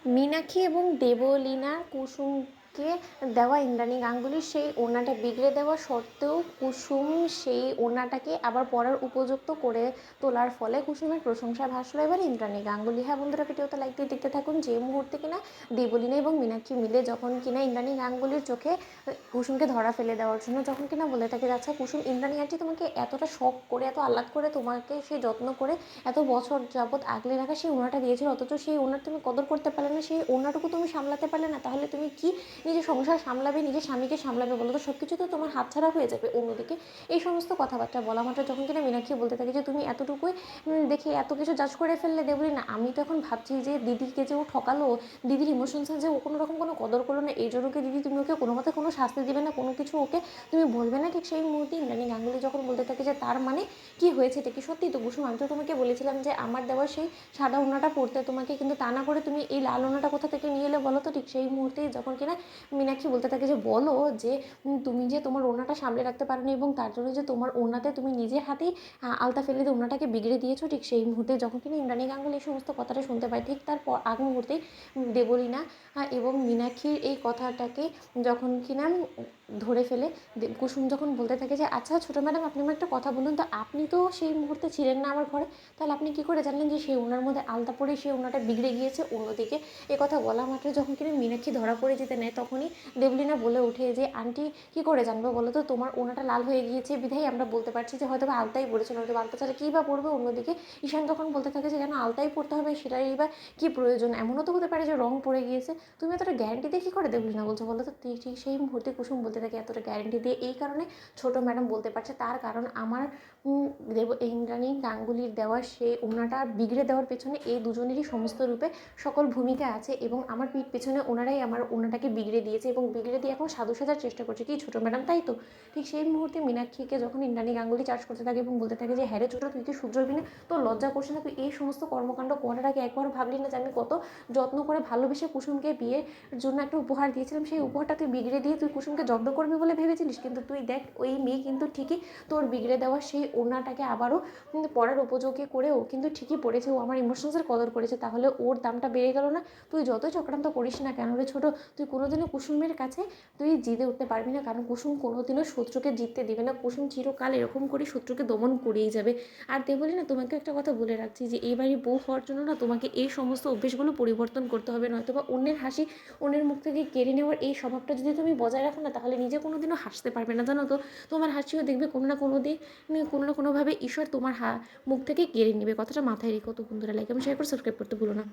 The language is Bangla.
মীনাক্ষী এবং দেবলীনা কুসুমকে দেওয়া ইন্দ্রাণী গাঙ্গুলির সেই ওড়নাটা বিগড়ে দেওয়া সত্ত্বেও কুসুম সেই ওড়নাটাকে আবার পরার উপযুক্ত করে তোলার ফলে কুসুমের প্রশংসা ভাসলো এবার ইন্দ্রাণী গাঙ্গুলি। হ্যাঁ বন্ধুরা, ভিডিওটা লাইক দিয়ে দেখতে থাকুন। যে মুহূর্তে কিনা দেবলীনা এবং মীনাক্ষী মিলে যখন কিনা ইন্দ্রাণী গাঙ্গুলির চোখে কুসুমকে ধরা ফেলে দেওয়ার জন্য যখন কিনা বলে থাকে, আচ্ছা কুসুম, ইন্দ্রাণী আন্টি তোমাকে এতটা শখ করে, এত আহ্লাদ করে, তোমাকে সেই যত্ন করে এত বছর যাবৎ আগলে রাখা সেই ওড়নাটা দিয়েছিল, অথচ সেই ওড়নার তুমি কদর করতে পারলে না, সেই ওড়নাটুকু তুমি সামলাতে পারলে না, তাহলে তুমি কি নিজের সংসার সামলাবে, নিজের স্বামীকে সামলাবে বলো তো? সব কিছু তো তোমার হাতছাড়া হয়ে যাবে। অন্যদিকে এই সমস্ত কথাবার্তা বলা মাত্র যখন কিনা মীনাক্ষী বলতে থাকে যে তুমি এতটুকুই দেখে এত কিছু জাজ করে ফেললে দেবলি না, আমি তো এখন ভাবছি যে দিদিকে যে ও ঠকালো, দিদির ইমোশনসে যে ও কোনো রকম কোনো কদর করলো না, এই জন্য দিদি তুমি ওকে কোনো মতে কোনো শাস্তি দিবে না, কোনো কিছু ওকে তুমি বলবে না। ঠিক সেই মুহূর্তে ইন্দ্রাণী গাঙ্গুলি যখন বলতে থাকে যে তার মানে কি হয়েছে, এটা কি সত্যি তো কুসুম? আমি তো তোমাকে বলেছিলাম যে আমার দেওয়া সেই সাদা ওড়নাটা পরতে তোমাকে, কিন্তু তা না করে তুমি এই লাল ওড়নাটা কোথা থেকে নিয়ে এলে বলো তো? ঠিক সেই মুহূর্তেই যখন কিনা মীনাক্ষী বলতে থাকে যে বলো যে তুমি যে তোমার ওড়নাটা সামলে রাখতে পারোনি এবং তার জন্য যে তোমার ওড়নাতে তুমি নিজের হাতেই আলতা ফেলে দিয়ে ওড়নাটাকে বিগড়ে দিয়েছো। ঠিক সেই মুহূর্তে যখন কিনা ইন্দ্রাণী গাঙ্গুলি এই সমস্ত কথাটা শুনতে পায়, ঠিক তার আগ মুহূর্তেই দেবলীনা এবং মীনাক্ষীর এই কথাটাকে যখন কিনা ধরে ফেলে কুসুম যখন বলতে থাকে যে আচ্ছা ছোটো ম্যাডাম, আপনি আমার একটা কথা বলুন তো, আপনি তো সেই মুহূর্তে ছিলেন না আমার ঘরে, তাহলে আপনি কী করে জানলেন যে সেই ওনার মধ্যে আলতা পরে সেই ওনাটা বিগড়ে গিয়েছে? অন্যদিকে এ কথা বলা মাত্র যখন কিনা মীনাক্ষী ধরা পড়ে যেতে নেয়, তখনই দেবলীনা বলে ওঠে যে আন্টি কী করে জানবো বলো তো, তোমার ওনাটা লাল হয়ে গিয়েছে বিধাই আমরা বলতে পারছি যে হয়তো বা আলতাই পড়েছে, নয়তো আলতা ছাড়া কী বা পড়বে। অন্যদিকে ঈশান তখন বলতে থাকে যে কেন আলতাই পড়তে হবে, সেটাই বা কী প্রয়োজন? এমনও তো হতে পারে যে রং পড়ে গিয়েছে, তুমি এতটা গ্যারান্টি দিয়ে কী করে দেবলীনা বলছো বলো তো? ঠিক সেই মুহূর্তে কুসুম বলতে থাকে এতটা গ্যারান্টি দিয়ে এই কারণে ছোটো ম্যাডাম বলতে পারছে, তার কারণ আমার ইন্দ্রাণী গাঙ্গুলির দেওয়া সেই ওড়নাটা বিগড়ে দেওয়ার পেছনে এই দুজনেরই সমস্ত রূপে সকল ভূমিকা আছে, এবং আমার পিঠ পেছনে ওনারাই আমার ওড়নাটাকে বিগড়ে দিয়েছে এবং বিগড়ে দিয়ে এখন সাধু সাজার চেষ্টা করছে। কি ছোটো ম্যাডাম, তাই তো? ঠিক সেই মুহূর্তে মীনাক্ষীকে যখন ইন্দ্রাণী গাঙ্গুলি চার্জ করতে থাকে এবং বলতে থাকে যে হ্যাঁ রে ছোটো, তুই কি শুধরবি না? তোর লজ্জা করছে না? তুই এই সমস্ত কর্মকাণ্ড করার আগে একবার ভাবলি না যে আমি কত যত্ন করে ভালোবেসে কুসুমকে বিয়ের জন্য একটা উপহার দিয়েছিলাম, সেই উপহারটা তুই বিগড়ে দিয়ে তুই কুসুমকে জব্দ করবি বলে ভেবেছিলিস? কিন্তু তুই দেখ, ওই মেয়ে কিন্তু ঠিকই তোর বিগড়ে দেওয়া সেই ওড়নাটাকে আবারও পড়ার উপযোগী করেও কিন্তু ঠিকই পড়েছে, ও আমার ইমোশনসের কদর করেছে, তাহলে ওর দামটা বেড়ে গেল না? তুই যতই চক্রান্ত করিস না কেন রে ছোটো, তুই কোনোদিনও কুসুমের কাছে তুই জিতে উঠতে পারবি না, কারণ কুসুম কোনোদিনও শত্রুকে জিততে দিবে না। কুসুম চিরকাল এরকম করে শত্রুকে দমন করেই যাবে। আর বলি না, তোমাকে একটা কথা বলে রাখছি যে এই বাড়ির বউ হওয়ার জন্য না তোমাকে এই সমস্ত অভ্যেসগুলো পরিবর্তন করতে হবে, নয়তো বা অন্যের হাসি অন্যের মুখ থেকে কেড়ে নেওয়ার এই স্বভাবটা যদি তুমি বজায় রাখো না, তাহলে নিজে কোনোদিনও হাসতে পারবে না, জানো তো? তোমার হাসিও দেখবে কোনো না কোনো দিন কোনো না কোনোভাবে ঈশ্বর তোমার মুখ থেকে কেড়ে নেবে। কথাটা মাথায় রেখো তো বন্ধুরা। লাইক এবং শেয়ার করে সাবস্ক্রাইব করতে ভুলো না।